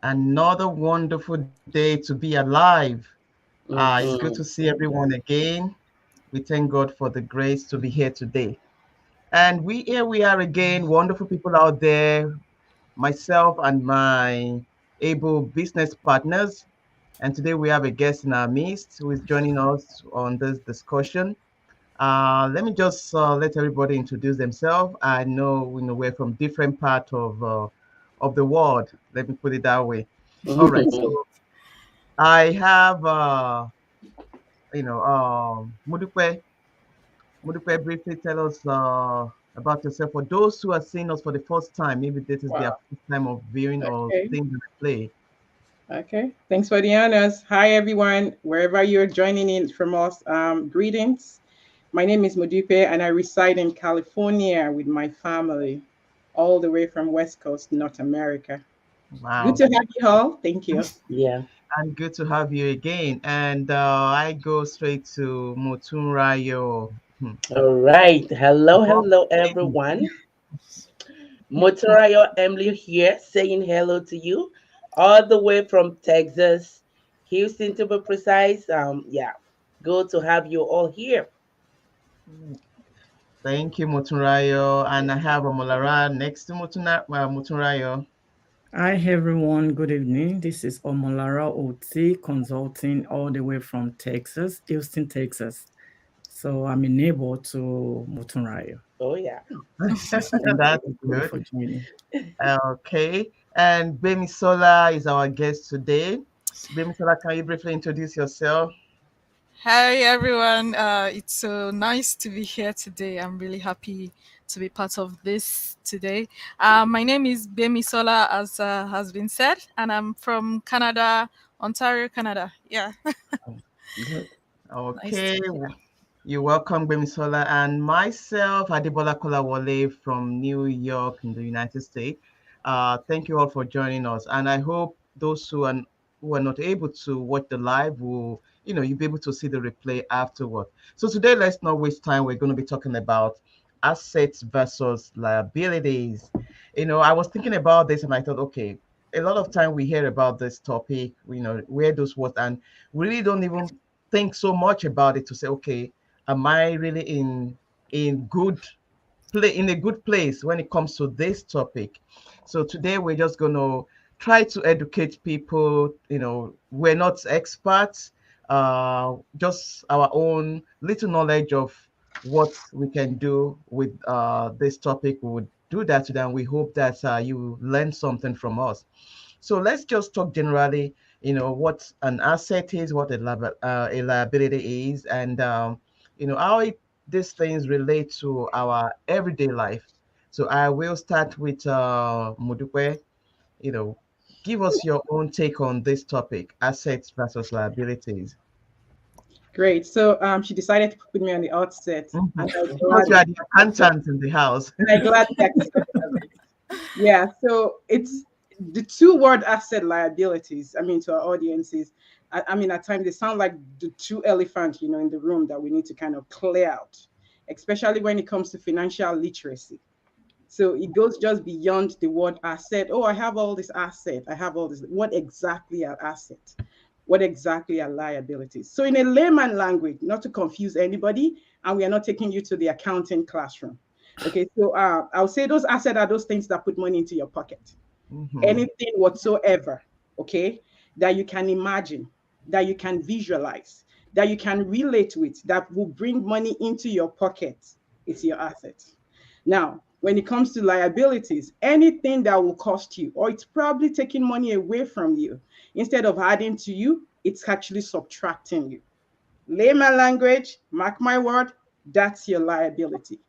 Another wonderful day to be alive. It's good Mm-hmm. to see everyone again. We thank God for the grace to be here today. And here we are again, wonderful people out there, myself and my able business partners. And today we have a guest in our midst who is joining us on this discussion. Let me just let everybody introduce themselves. I know, we're from different part of the world. Let me put it that way. All right. So I have, Mudupe. Mudupe, briefly tell us about yourself. For those who are seeing us for the first time, maybe this is their Wow. first time of viewing or Okay. seeing the play. Okay. Thanks for the honors. Hi, everyone. Wherever you're joining in from us, greetings. My name is Modupe, and I reside in California with my family, all the way from West Coast, North America. Good Wow. to have you all. Thank you. Yeah. And good to have you again. And I go straight to Motunrayo. Hmm. All right. Hello, Bob hello, James. everyone. Motorayo Emily here, saying hello to you, all the way from Texas, Houston to be precise. Yeah, good to have you all here. Thank you, Motunrayo. And I have Omolara next to Motunrayo. Hi everyone, good evening. This is Omolara OT consulting all the way from Texas, Houston, Texas. So I'm a neighbor to Mutunrayo. Oh, yeah. That's Thank you good. for joining. Okay. And Bemi Sola is our guest today. Bemi Sola, can you briefly introduce yourself? Hi everyone, it's so nice to be here today. I'm really happy to be part of this today. My name is Bemi Sola, as has been said, and I'm from Canada, Ontario, Canada. Yeah, Good. nice to Okay. be here. You're welcome, Bemi Sola. And myself, Adebola Kolawole from New York in the United States. Thank you all for joining us. And I hope those who are not able to watch the live will, you'll be able to see the replay afterward. So today, let's not waste time. We're going to be talking about assets versus liabilities. I was thinking about this and I thought, okay, a lot of time we hear about this topic, where those words, and we really don't even think so much about it to say, okay, am I really in good play in a good place when it comes to this topic? So today we're just going to try to educate people. We're not experts, just our own little knowledge of what we can do with this topic. We would do that today, and we hope that you learn something from us. So let's just talk generally, what an asset is, what a liability is, and how these things relate to our everyday life. So I will start with Mudupe. You know, give us your own take on this topic: assets versus liabilities. Great. So she decided to put me on the outset, Mhm. and I Because you gladly are the accountant in the house. and I gladly accepted. Yeah, so it's the two word asset liabilities. I mean, to our audiences, I mean, at times they sound like the two elephant, in the room that we need to kind of clear out, especially when it comes to financial literacy. So it goes just beyond the word asset. Oh, I have all this asset. I have all this. What exactly are assets? What exactly are liabilities? So in a layman language, not to confuse anybody, and we are not taking you to the accounting classroom. Okay, so I'll say those assets are those things that put money into your pocket. Hmm. Anything whatsoever, okay, that you can imagine, that you can visualize, that you can relate with, that will bring money into your pocket, it's your asset. Now, when it comes to liabilities, anything that will cost you, or it's probably taking money away from you, instead of adding to you, it's actually subtracting you. Layman language, mark my word, that's your liability.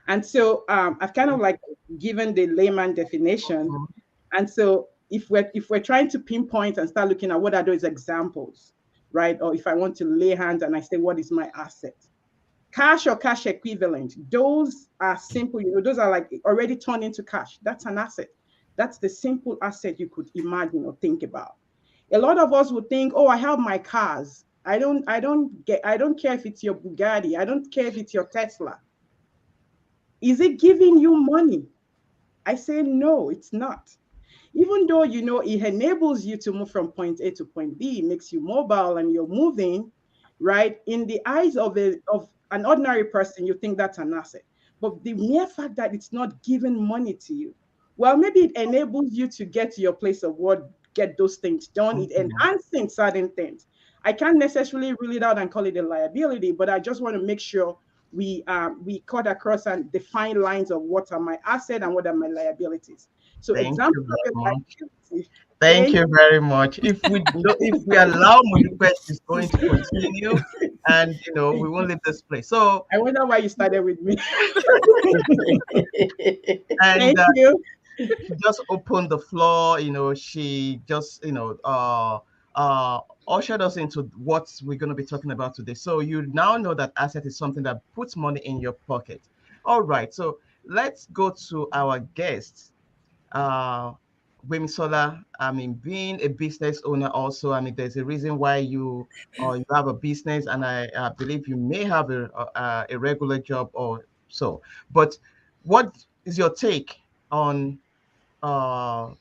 And so I've kind of like given the layman definition. And so if we're trying to pinpoint and start looking at what are those examples, right? Or if I want to lay hands and I say, what is my asset? Cash or cash equivalent, those are simple, those are like already turned into cash. That's an asset. That's the simple asset you could imagine or think about. A lot of us would think, oh, I have my cars. I don't care if it's your Bugatti. I don't care if it's your Tesla. Is it giving you money? I say no, it's not. Even though you know it enables you to move from point A to point B, makes you mobile and you're moving, right? In the eyes of an ordinary person, you think that's an asset. But the mere fact that it's not giving money to you, well, maybe it enables you to get to your place of work, get those things done, it Mhm. enhancing certain things. I can't necessarily rule it out and call it a liability, but I just want to make sure we cut across and define lines of what are my asset and what are my liabilities. So Thank example you of very a much. liability. Thank Thank you very much. If we allow Modupe, she's going to continue, and we won't leave this place. So, I wonder why you started with me. and Thank you. she just opened the floor. She just uh ushered us into what we're going to be talking about today. So you now know that asset is something that puts money in your pocket. All right. So let's go to our guests. uh 𝗦𝘁𝘂𝗿𝗆, I mean, being a business owner also, I mean, there's a reason why you have a business, and I believe you may have a regular job or so. But what is your take on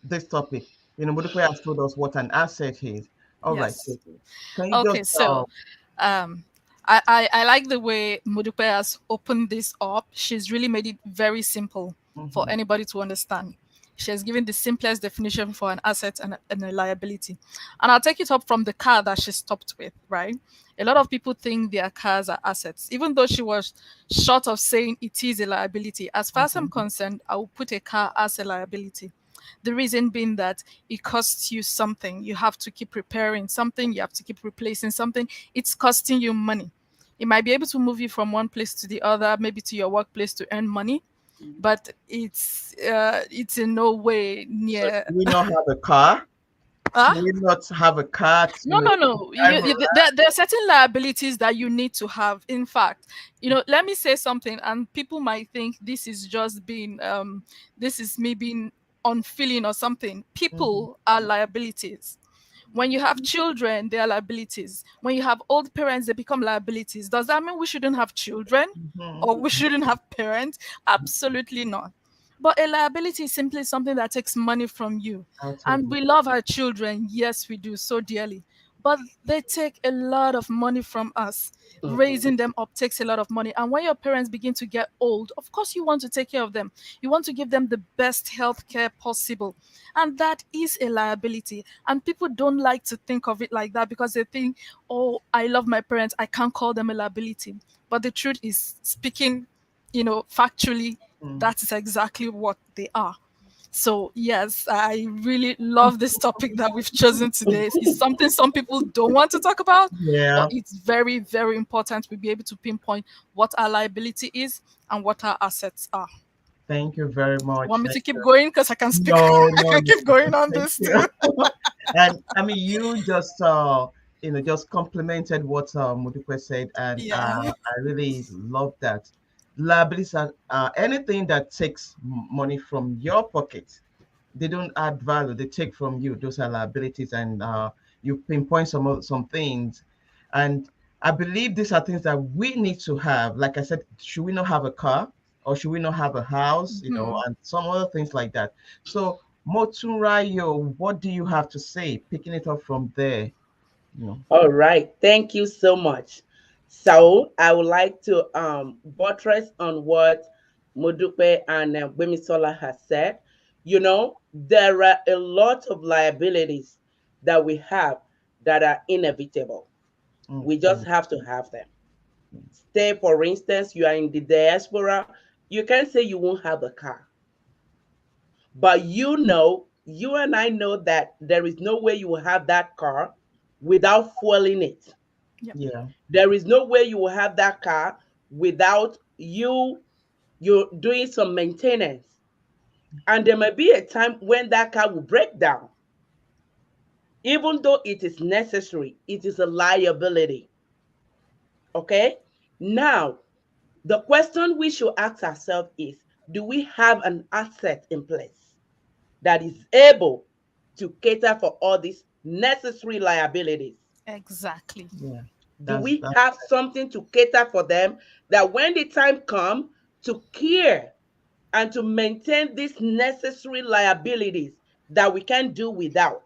this topic? Modupe has told us what an asset is. All right, so Yes. can you just Okay, so um, I like the way Modupe has opened this up. She's really made it very simple for mhm, anybody to understand. She has given the simplest definition for an asset and a liability. And I'll take it up from the car that she stopped with, right? A lot of people think their cars are assets, even though she was short of saying it is a liability. As far as I'm mhm, concerned, I will put a car as a liability. The reason being that it costs you something. You have to keep repairing something, you have to keep replacing something. It's costing you money. It might be able to move you from one place to the other, maybe to your workplace to earn money, but it's in no way so near. do we not have a car? Huh? Do we not have a car No, no, no. drive around? There are certain liabilities that you need to have. In fact, let me say something, and people might think this is just being, this is me being unfeeling or something. Mhm, People are liabilities. When you have children, they are liabilities. When you have old parents, they become liabilities. Does that mean we shouldn't have children mhm, or we shouldn't have parents? Absolutely not. But a liability is simply something that takes money from you. out of And we love our children. Yes, we do so dearly. But they take a lot of money from us. Mhm. Raising them up takes a lot of money. And when your parents begin to get old, of course, you want to take care of them. You want to give them the best health care possible. And that is a liability. And people don't like to think of it like that because they think, oh, I love my parents. I can't call them a liability. But the truth is, speaking, factually, mm. that is exactly what they are. So yes, I really love this topic that we've chosen today. It's something some people don't want to talk about, but Yeah, it's very, very important we be able to pinpoint what our liability is and what our assets are. thank you very much. Want me Thank to keep you. going? Because I can speak, No, I no, can no, keep going on thank this you. too. And I mean, you just just complimented what Modupe said, and Yeah, I really love that. Liabilities are anything that takes money from your pocket. They don't add value; they take from you. Those are liabilities, and you pinpoint some things, and I believe these are things that we need to have. Like I said, should we not have a car, or should we not have a house? And some other things like that. So Motunrayo, what do you have to say? Picking it up from there, you know. All right. Thank you so much. So I would like to buttress on what Modupe and 𝗏𝗏𝘃𝗿𝗆 has said. There are a lot of liabilities that we have that are inevitable. We just Okay. have to have them. Say, for instance, you are in the diaspora, you can say you won't have a car. But you and I know that there is no way you will have that car without fueling it. yeah, Yeah. There is no way you will have that car without you doing some maintenance. And there might be a time when that car will break down. Even though it is necessary, it is a liability. Okay? Now, the question we should ask ourselves is, do we have an asset in place that is able to cater for all these necessary liabilities? exactly. Yeah. Do That's we that. have something to cater for them that when the time comes to care and to maintain these necessary liabilities, that we can't do without.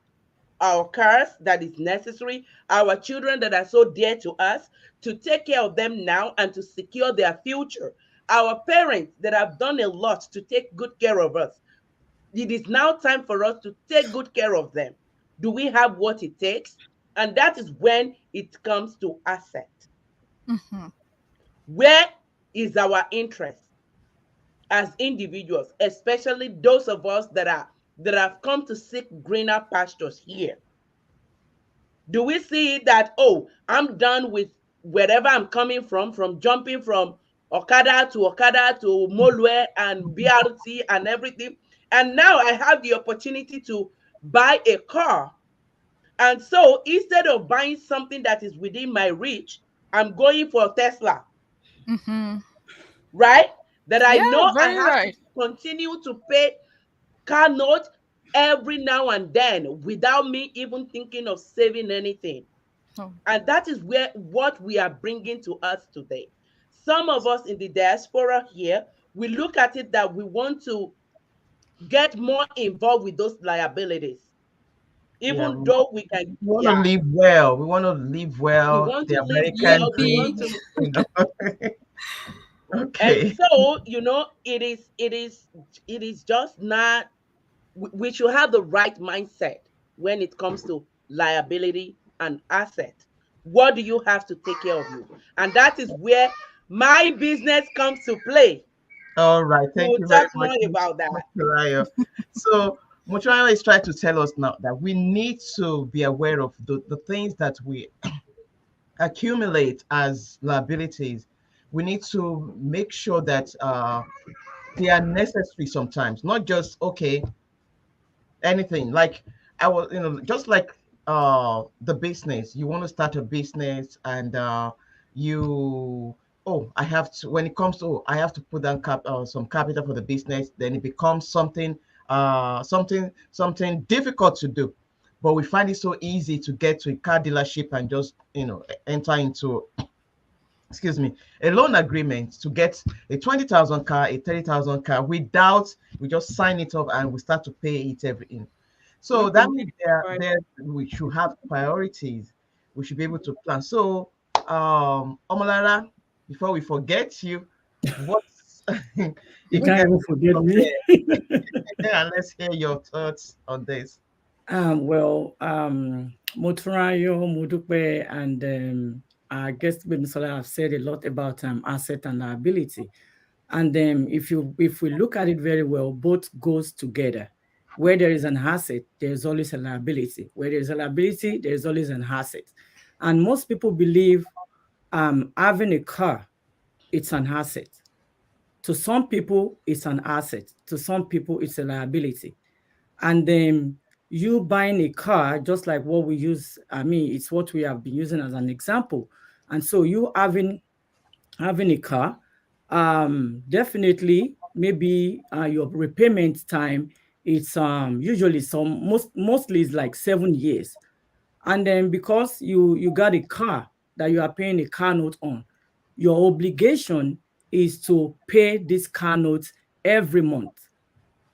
Our cars that is necessary, our children that are so dear to us, to take care of them now and to secure their future. Our parents that have done a lot to take good care of us. It is now time for us to take good care of them. Do we have what it takes? And that is when it comes to asset. Mhm. Where is our interest as individuals, especially those of us that have come to seek greener pastures here? Do we see that, oh, I'm done with wherever I'm coming from jumping from Okada to Molue and BRT and everything. And now I have the opportunity to buy a car. And so instead of buying something that is within my reach, I'm going for Tesla, Mhm. right? That I Yeah, know I very have to right. continue to pay car note every now and then without me even thinking of saving anything. Oh. And that is where what we are bringing to us today. Some of us in the diaspora here, we look at it that we want to get more involved with those liabilities, Yeah, even though we can, we want to yeah, live well. We want to live we well, want the to live American well, we Yippee. want dream, to, you know. and Okay. so, it is just not, we should have the right mindset when it comes to liability and asset. What do you have to take care of you? And that is where my business comes to play. All right. We Thank will you very talk much, more about that. Mochirayo. So, Mochirayo is trying to tell us now that we need to be aware of the things that we accumulate as liabilities. We need to make sure that they are necessary sometimes, not just okay, anything. Like I was, just like the business. You want to start a business and you oh, I have to when it comes to I have to put down some capital for the business, then it becomes something difficult to do. But we find it so easy to get to a car dealership and just enter into, excuse me, a loan agreement to get a 20,000 car, a 30,000 car without, we just sign it up and we start to pay it every in. So that Mhm. means there we should have priorities. We should be able to plan. So, Omolara, before we forget you, what's You if we can't can even forget from me. there, and let's hear your thoughts on this. Well, Moturayo, Mudupe, and I guess Bimisola have said a lot about asset and liability. And if we look at it very well, both goes together. Where there is an asset, there is always a liability. Where there is a liability, there is always an asset. And most people believe having a car, it's an asset. To some people, it's an asset. To some people, it's a liability. And then you buying a car, just like what we use, I mean, it's what we have been using as an example. And so you having a car, definitely maybe your repayment time, it's usually mostly is like 7 years. And then because you got a car that you are paying a car note on, your obligation is to pay this car note every month,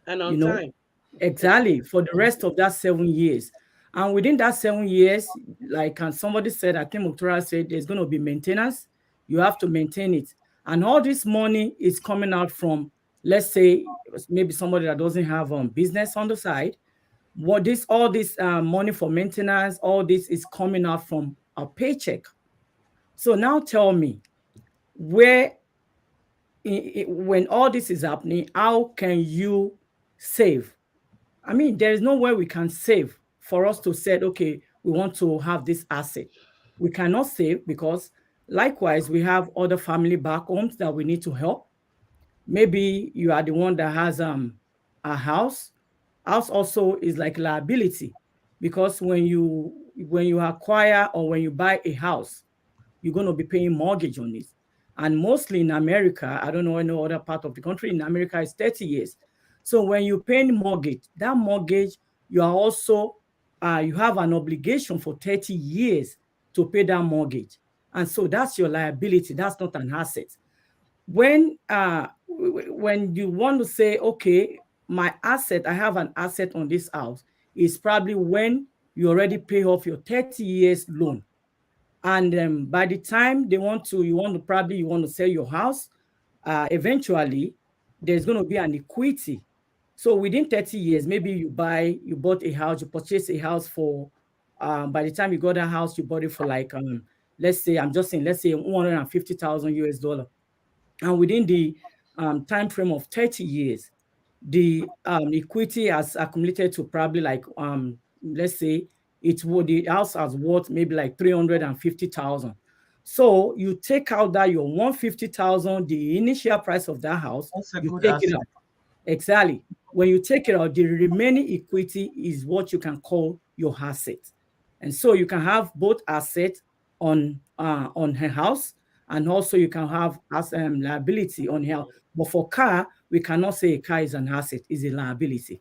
And on you know, time. exactly, for the rest of that 7 years. And within that 7 years, like somebody said, I think Muktura said, there's going to be maintenance. You have to maintain it. And all this money is coming out from, let's say, maybe somebody that doesn't have business on the side. All this money for maintenance, all this is coming out from a paycheck. So now tell me, where when all this is happening, how can you save? I mean, there is no way we can save for us to say, okay, we want to have this asset. We cannot save because likewise, we have other family back homes that we need to help. Maybe you are the one that has a house. House also is like liability because when you acquire or when you buy a house, you're going to be paying mortgage on it. And mostly in America, I don't know any other part of the country, in America it's 30 years. So when you're paying mortgage, that mortgage, you are also, you have an obligation for 30 years to pay that mortgage. And so that's your liability. That's not an asset. When you want to say, okay, my asset, I have an asset on this house, is probably when you already pay off your 30 years loan. And by the time you want to sell your house, eventually there's going to be an equity. So within 30 years, maybe you bought a house, you purchased a house for, by the time you got a house, you bought it for like, let's say, I'm just saying, let's say 150,000 US dollar. And within the time frame of 30 years, the equity has accumulated to probably like, let's say the house has worth maybe like 350,000. So you take out that your 150,000, the initial price of that house, That's a you good take it asset. out. Exactly. When you take it out, the remaining equity is what you can call your asset. And so you can have both assets on her house, and also you can have as liability on her. But for car, we cannot say a car is an asset; is a liability.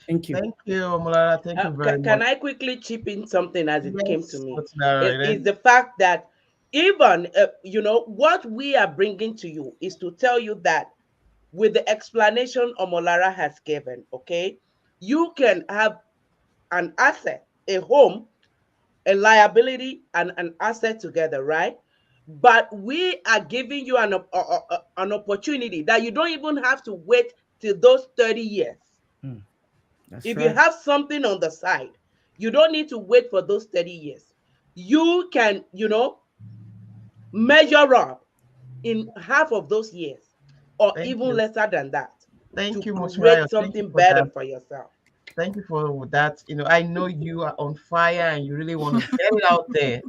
Thank you. Thank you, Mulara. Thank you very Can much. I quickly chip in something as it came to Yes, me? what's that? Is the fact that even what we are bringing to you is to tell you that with the explanation Omolara has given, okay, you can have an asset, a home, a liability, and an asset together, right? But we are giving you an opportunity that you don't even have to wait till those 30 years. That's If you right. have something on the side, you don't need to wait for those 30 years. You can, measure up in half of those years or Thank even you. lesser than that to Thank you, create Musmirayo. Thank you something for better that. for yourself. Thank you for that. I know you are on fire and you really want to get it out there.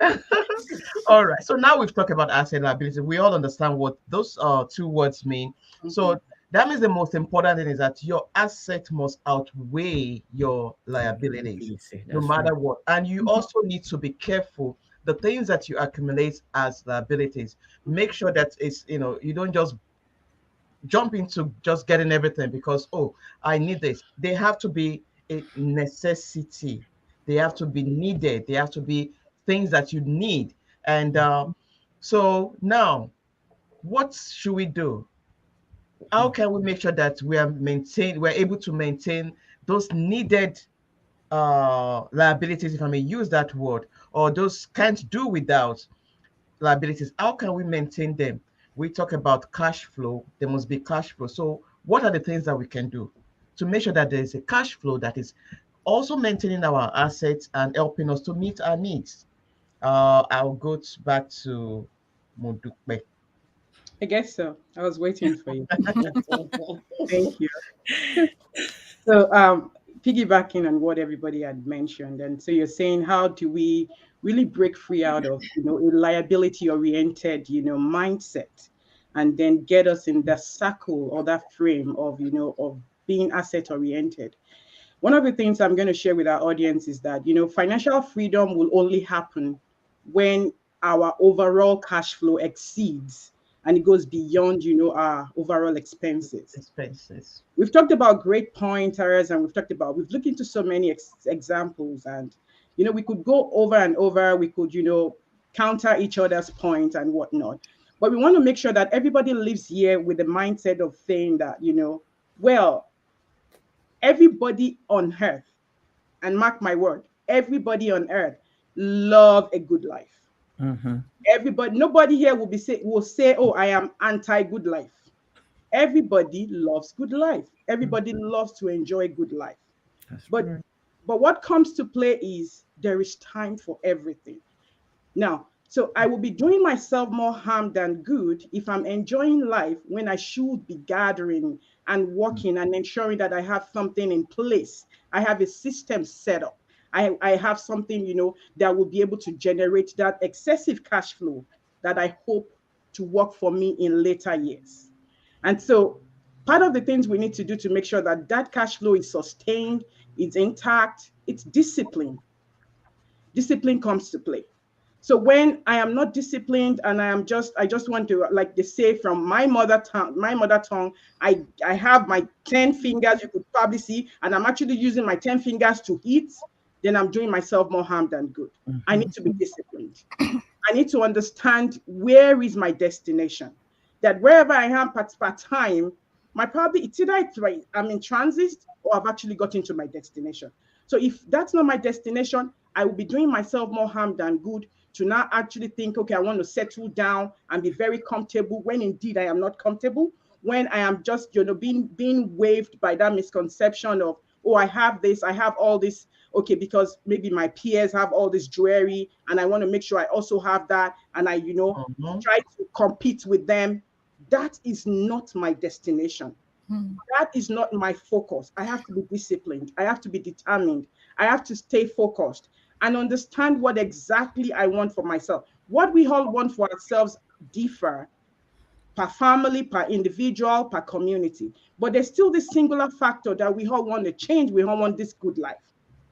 All right. So now we've talked about asset liability. We all understand what those two words mean. So that means the most important thing is that your asset must outweigh your liabilities, no That's right. matter what. And you also need to be careful the things that you accumulate as liabilities. Make sure that you don't just jump into just getting everything because, oh, I need this. They have to be a necessity. They have to be needed. They have to be things that you need. And so now, what should we do? How can we make sure that we're able to maintain those needed liabilities, if I may use that word, or those can't do without liabilities? How can we maintain them? We talk about cash flow. There must be cash flow. So what are the things that we can do to make sure that there is a cash flow that is also maintaining our assets and helping us to meet our needs? I'll go back to Modukbe. I guess so. I was waiting for you. Thank you. So, piggybacking on what everybody had mentioned, and so you're saying, how do we really break free out of a liability-oriented mindset, and then get us in that circle or that frame of of being asset-oriented? One of the things I'm going to share with our audience is that financial freedom will only happen when our overall cash flow exceeds and it goes beyond our overall expenses. Expenses. We've talked about great pointers, and we've looked into so many examples, and we could go over and over. We could counter each other's points and whatnot, but we want to make sure that everybody lives here with the mindset of saying that well, everybody on earth, and mark my word, everybody on earth love a good life. Everybody, nobody here will say, oh, I am anti good life. Everybody loves good life. Everybody loves to enjoy good life. That's But right. but what comes to play is there is time for everything. Now, so I will be doing myself more harm than good if I'm enjoying life when I should be gathering and working and ensuring that I have something in place. I have a system set up. I have something, that will be able to generate that excessive cash flow that I hope to work for me in later years. And so part of the things we need to do to make sure that that cash flow is sustained, it's intact, it's discipline. Discipline comes to play. So when I am not disciplined and I just want to, like they say, from my mother tongue, I have my 10 fingers, you could probably see, and I'm actually using my 10 fingers to eat, then I'm doing myself more harm than good. I need to be disciplined. I need to understand where is my destination. That wherever I am part time, my probably it's either I'm in transit or I've actually got into my destination. So if that's not my destination, I will be doing myself more harm than good to now actually think, okay, I want to settle down and be very comfortable when indeed I am not comfortable, when I am just, being waved by that misconception of, oh, I have this, I have all this, okay, because maybe my peers have all this jewelry and I want to make sure I also have that. And I, try to compete with them. That is not my destination. That is not my focus. I have to be disciplined. I have to be determined. I have to stay focused and understand what exactly I want for myself. What we all want for ourselves differ per family, per individual, per community. But there's still this singular factor that we all want to change. We all want this good life.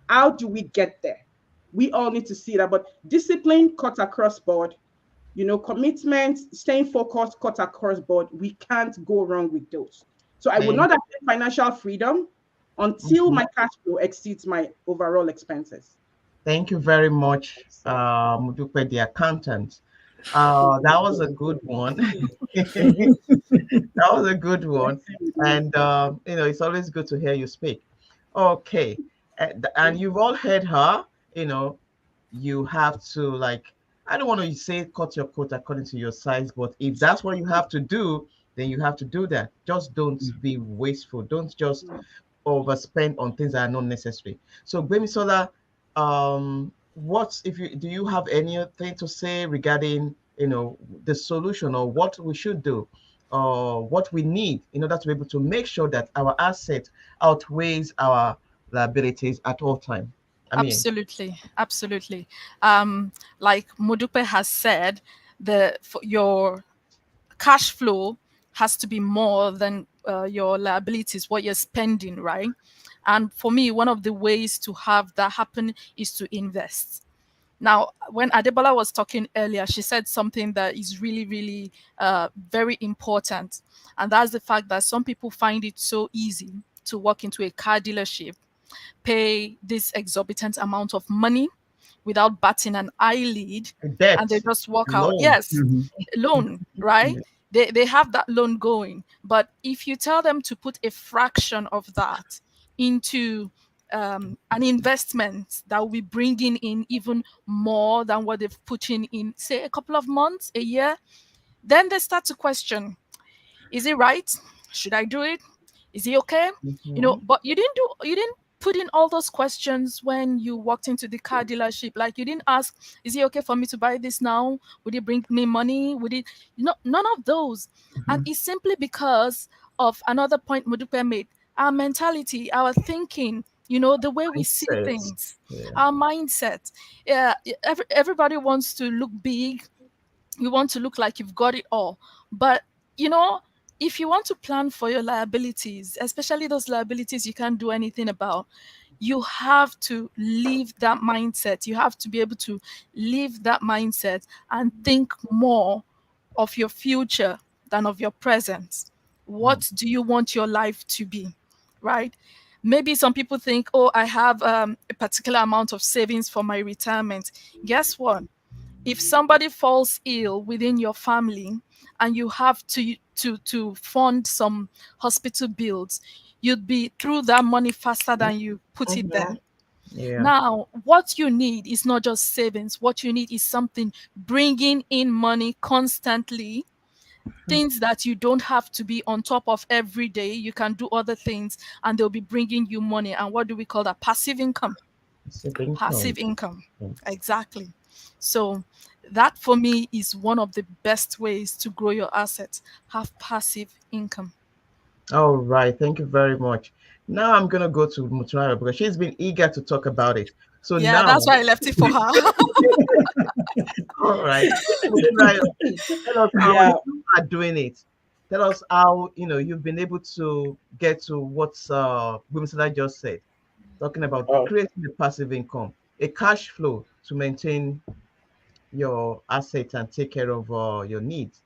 How do we get there? We all need to see that. But discipline cut across board, commitment, staying focused, cut across board. We can't go wrong with those. So I will not have financial freedom until my cash flow exceeds my overall expenses. Thank you very much, 𝗟𝗶𝘃𝗿, the accountant. That was a good one. That was a good one. And, it's always good to hear you speak. Okay. And you've all heard her, you have to, I don't want to say cut your coat according to your size, but if that's what you have to do, then you have to do that. Just don't be wasteful. Don't just overspend on things that are not necessary. So, 𝗟𝗏𝘃𝗿, do you have anything to say regarding, the solution or what we should do or what we need in order to be able to make sure that our asset outweighs our liabilities at all time? Absolutely. Like Modupe has said, your cash flow has to be more than your liabilities, what you're spending, right? And for me, one of the ways to have that happen is to invest. Now, when Adebola was talking earlier, she said something that is really, really very important. And that's the fact that some people find it so easy to walk into a car dealership, pay this exorbitant amount of money without batting an eyelid, and they just walk out. Yes, loan, right? They have that loan going. But if you tell them to put a fraction of that into an investment that will be bringing in even more than what they've put in, say, a couple of months, a year, then they start to question, is it right? Should I do it? Is it okay? But you didn't put in all those questions when you walked into the car dealership. Like, you didn't ask, is it okay for me to buy this now? Would it bring me money? Would it? None of those. And it's simply because of another point Modupe made, our mentality, our thinking, the way we see things, our mindset. Yeah, everybody wants to look big. You want to look like you've got it all. But, if you want to plan for your liabilities, especially those liabilities you can't do anything about, you have to leave that mindset. You have to be able to leave that mindset and think more of your future than of your present. What do you want your life to be, right? Maybe some people think, oh, I have a particular amount of savings for my retirement. Guess what? If somebody falls ill within your family and you have to fund some hospital bills, you'd be through that money faster than you put it there. Yeah. Now, what you need is not just savings. What you need is something bringing in money constantly, things that you don't have to be on top of every day. You can do other things and they'll be bringing you money. And what do we call that? Passive income. Passive income. Exactly. So that for me is one of the best ways to grow your assets. Have passive income. All right. Thank you very much. Now I'm going to go to Mutuara because she's been eager to talk about it. So yeah, now, that's why I left it for her. All right. Tell us how you are doing it. Tell us how, you've been able to get to what 𝗟𝗏𝘃𝗿 just said, talking about creating a passive income, a cash flow to maintain your assets and take care of your needs.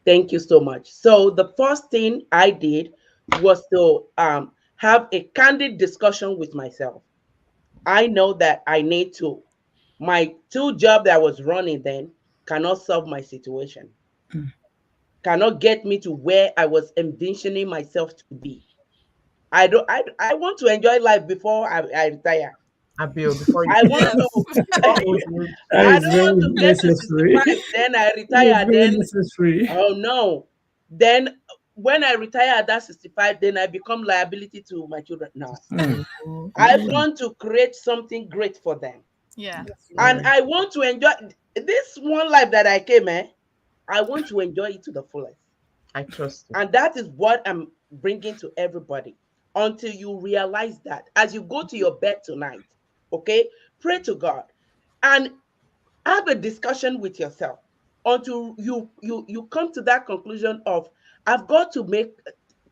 Thank you so much. So the first thing I did was to have a candid discussion with myself. I know that I need to. My two jobs that I was running then cannot solve my situation. cannot get me to where I was envisioning myself to be. I want to enjoy life before I retire. Abiel, before you I get want Yes. to how old will you That I is don't very want to get to necessary. 65, then I That is retire, very then necessary. oh no. Then when I retire at that 65, then I become liability to my children. No. Mm, I Mhm. want to create something great for them. Yeah. that's And right. I want to enjoy this one life that I came, I want to enjoy it to the fullest. I trust you. And that is what I'm bringing to everybody until you realize that as you go to your bed tonight, okay, pray to God and have a discussion with yourself until you come to that conclusion of I've got to make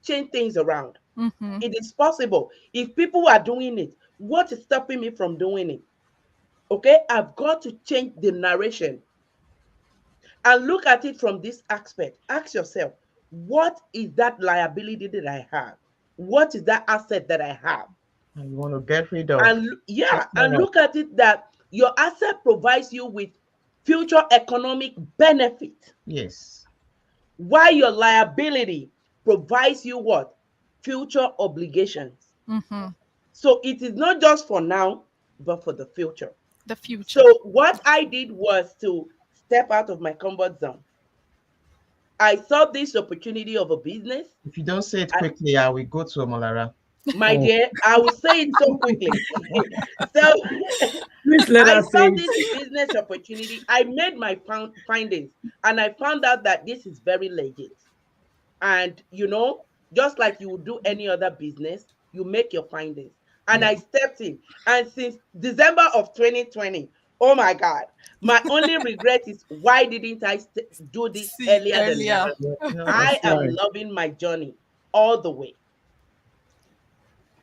change things around. Mm-hmm. It is possible. If people are doing it, what is stopping me from doing it? Okay, I've got to change the narration and look at it from this aspect. Ask yourself, what is that liability that I have? What is that asset that I have? And you want to get rid of. And yeah, Just and now. look at it that your asset provides you with future economic benefit, Yes. while your liability provides you what? Future obligations. Mm-hmm. So it is not just for now, but for the future. The future. So what I did was to step out of my comfort zone. I saw this opportunity of a business. If you don't say it I, quickly, I will go to Omolara. my Oh, dear, I will say it so quickly. So please let I us say saw it. this business opportunity. I made my findings and I found out that this is very legit. And just like you would do any other business, you make your findings. And Yeah. I stepped in. And since December of 2020, oh my God, my only regret is why didn't I do this See earlier than now? earlier. No, I That's am right. loving my journey all the way.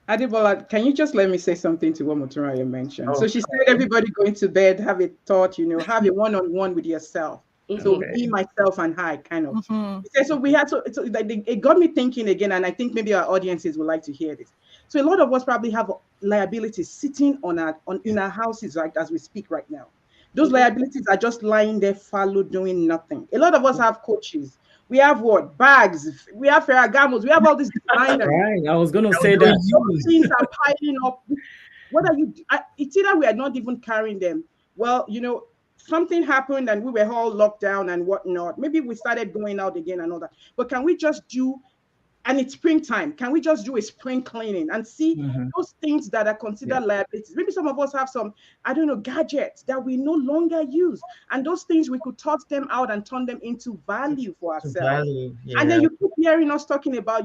Adebola, can you just let me say something to what Moturaya mentioned? So she said okay. everybody going to bed, have a thought, have a one-on-one with yourself. So Mhm. me, Okay. myself, and I kind of. Mm-hmm. She said, so we had so like, it got me thinking again, and I think maybe our audiences would like to hear this. So a lot of us probably have liabilities sitting in our houses right as we speak right now. Those Mhm. liabilities are just lying there, fallow, doing nothing. A lot of us have coaches. We have what? Bags. We have Ferragamos. We have all these That's designers. right. I was going to That we say don't that. Those use. things are piling up. What are you? It's either we are not even carrying them. Well, something happened and we were all locked down and whatnot. Maybe we started going out again and all that. But can we just do? And it's springtime. Can we just do a spring cleaning and see Mhm. those things that are Yeah. considered liabilities? Maybe some of us have some, I don't know, gadgets that we no longer use. And those things we could toss them out and turn them into value for To ourselves. value. And then Yeah. you keep hearing us talking about,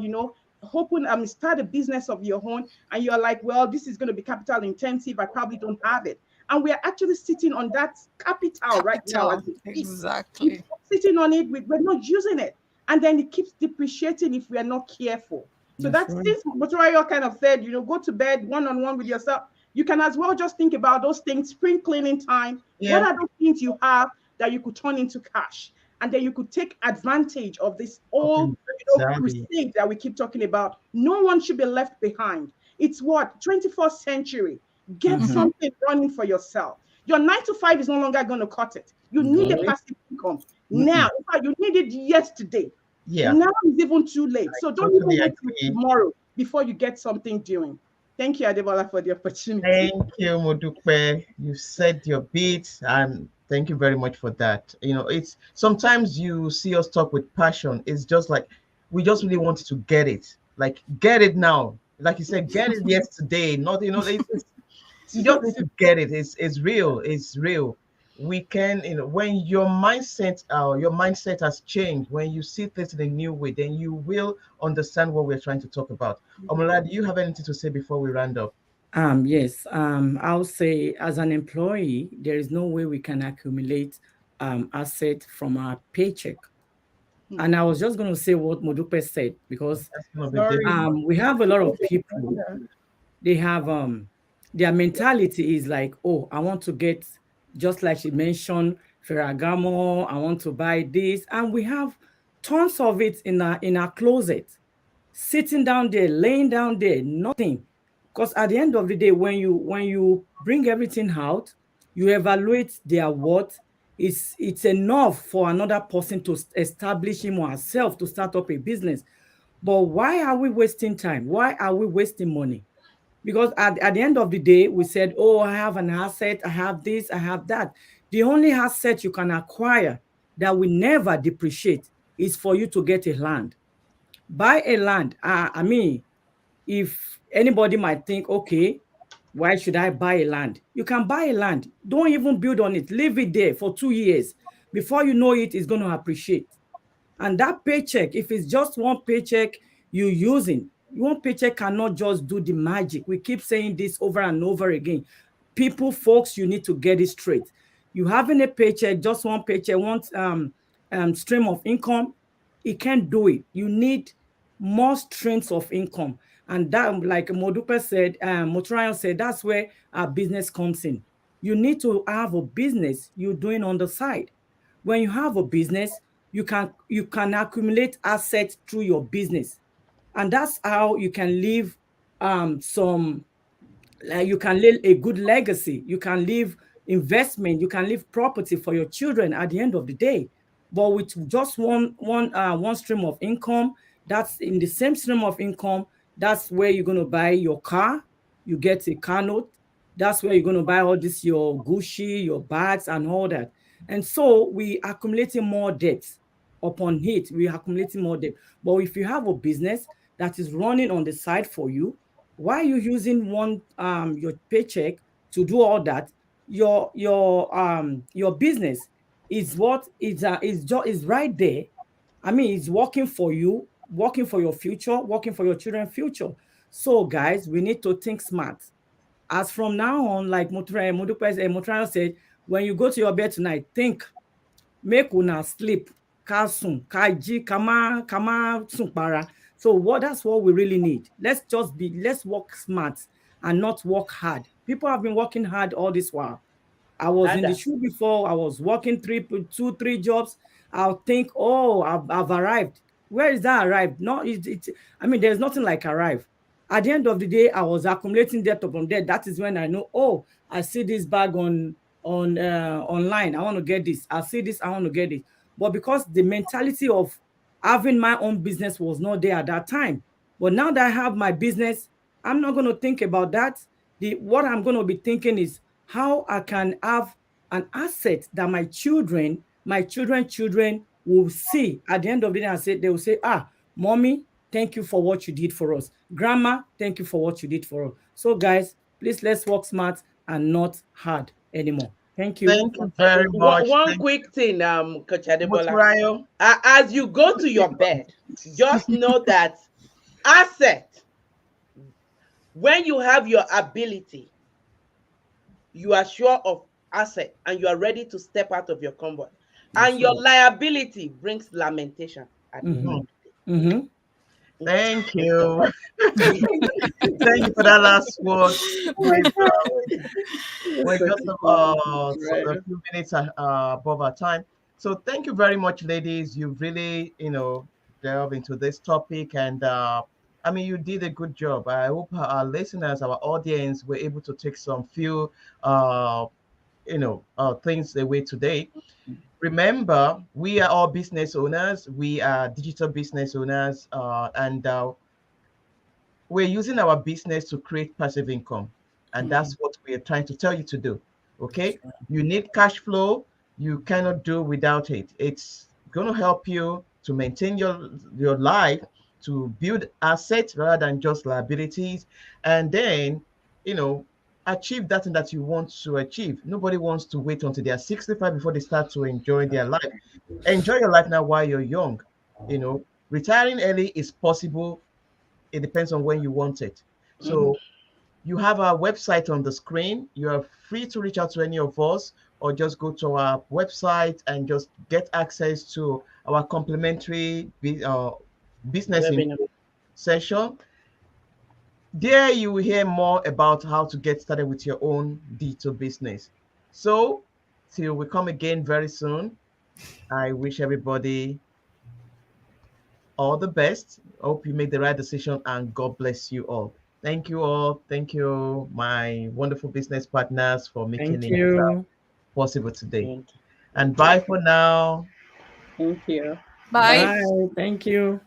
hoping start a business of your own, and you're like, well, this is going to be capital intensive. I probably don't have it. And we are actually sitting on that capital right now as Capital. we speak. We're Exactly. sitting on it, we're not using it. And then it keeps depreciating if we are not careful. So That's that's right. since Motorayo kind of said, go to bed one-on-one with yourself. You can as well just think about those things, spring cleaning time. What Yeah. are those things you have that you could turn into cash? And then you could take advantage of this old, Okay. Exactly. crusade that we keep talking about. No one should be left behind. It's what? 21st century. Get Mhm. Mm-hmm. something running for yourself. Your 9 to 5 is no longer going to cut it. You need a No. passive income. Now, Mm-mm. in fact, you need it yesterday. Yeah. Now is even too late. So don't even Totally wait till agree. tomorrow before you get something doing. Thank you, Adebola, for the opportunity. Thank you, Modupe. You said your bit, and thank you very much for that. It's sometimes you see us talk with passion. It's just like we just really wanted to get it. Like, get it now. Like you said, get it yesterday. Not, you just need to get it. It's real. It's real. We can, when your mindset has changed, when you see things in a new way, then you will understand what we're trying to talk about. Omola, do you have anything to say before we round up? Yes. I'll say as an employee, there is no way we can accumulate asset from our paycheck. And I was just going to say what Modupe said because That's gonna be Sorry. difficult. we have a lot of people. They have their mentality is like, oh, I want to get, just like she mentioned, Ferragamo. I want to buy this, and we have tons of it in our closet, sitting down there, laying down there, nothing. Because at the end of the day, when you bring everything out, you evaluate their worth, it's enough for another person to establish him or herself to start up a business. But why are we wasting time? Why are we wasting money? Because at the end of the day, we said, oh, I have an asset, I have this, I have that. The only asset you can acquire that will never depreciate is for you to get a land. Buy a land. I mean, if anybody might think, okay, why should I buy a land? You can buy a land. Don't even build on it. Leave it there for 2 years. Before you know it, it's going to appreciate. And that paycheck, if it's just one paycheck you're using, one paycheck cannot just do the magic. We keep saying this over and over again. People, folks, you need to get it straight. You having a paycheck, just one paycheck, one stream of income, it can't do it. You need more streams of income. And that, like Modupe said, Motrayan said, that's where our business comes in. You need to have a business you're doing on the side. When you have a business, you can accumulate assets through your business, and that's how you can leave you can leave a good legacy. You can leave investment. You can leave property for your children at the end of the day. But with just one stream of income, that's in the same stream of income, that's where you're going to buy your car. You get a car note. That's where you're going to buy all this, your Gucci, your bags, and all that. And so we accumulating more debt upon it. We accumulating more debt. But if you have a business that is running on the side for you, why are you using your paycheck to do all that? Your business is what is right there. I mean, it's working for you, working for your future, working for your children's future. So, guys, we need to think smart. As from now on, like Modupe said, when you go to your bed tonight, think, make una sleep, kasun, kaji, kama sumpara. So that's what we really need. Let's work smart and not work hard. People have been working hard all this while. I was in the shoe before. I was working two, three jobs. I'll think, oh, I've arrived. Where is that arrived? No, I mean, there's nothing like arrive. At the end of the day, I was accumulating debt upon debt. That is when I know, oh, I see this bag online. I want to get this. I see this. I want to get it. But because the mentality of having my own business was not there at that time. But now that I have my business, I'm not going to think about that. What I'm going to be thinking is how I can have an asset that my children will see at the end of the day. They will say, mommy, thank you for what you did for us. Grandma, thank you for what you did for us. So guys, please, let's work smart and not hard anymore. Thank you. Thank you very much. One quick thing, Coach Adebola. Motrayo. As you go to your bed, just know that asset, when you have your ability, you are sure of asset and you are ready to step out of your comfort. And your liability brings lamentation at the end of the day. Thank you. Thank you for that last word. We're just a few minutes above our time. So thank you very much, ladies. You've really, delved into this topic, and I mean, you did a good job. I hope our listeners, our audience, were able to take some few, things away today. Remember, we are all business owners. We are digital business owners, and we're using our business to create passive income. And that's what we are trying to tell you to do. Okay? You need cash flow. You cannot do without it. It's going to help you to maintain your life, to build assets rather than just liabilities, and then, achieve that thing that you want to achieve. Nobody wants to wait until they are 65 before they start to enjoy their life. Enjoy your life now while you're young. Retiring early is possible. It depends on when you want it. So you have our website on the screen. You are free to reach out to any of us, or just go to our website and just get access to our complimentary business session. There you will hear more about how to get started with your own digital business. So till we come again very soon, I wish everybody all the best. Hope you make the right decision, and God bless you all. Thank you all. Thank you, my wonderful business partners, for making it possible today. And bye for now. Thank you. Bye. Bye. Thank you.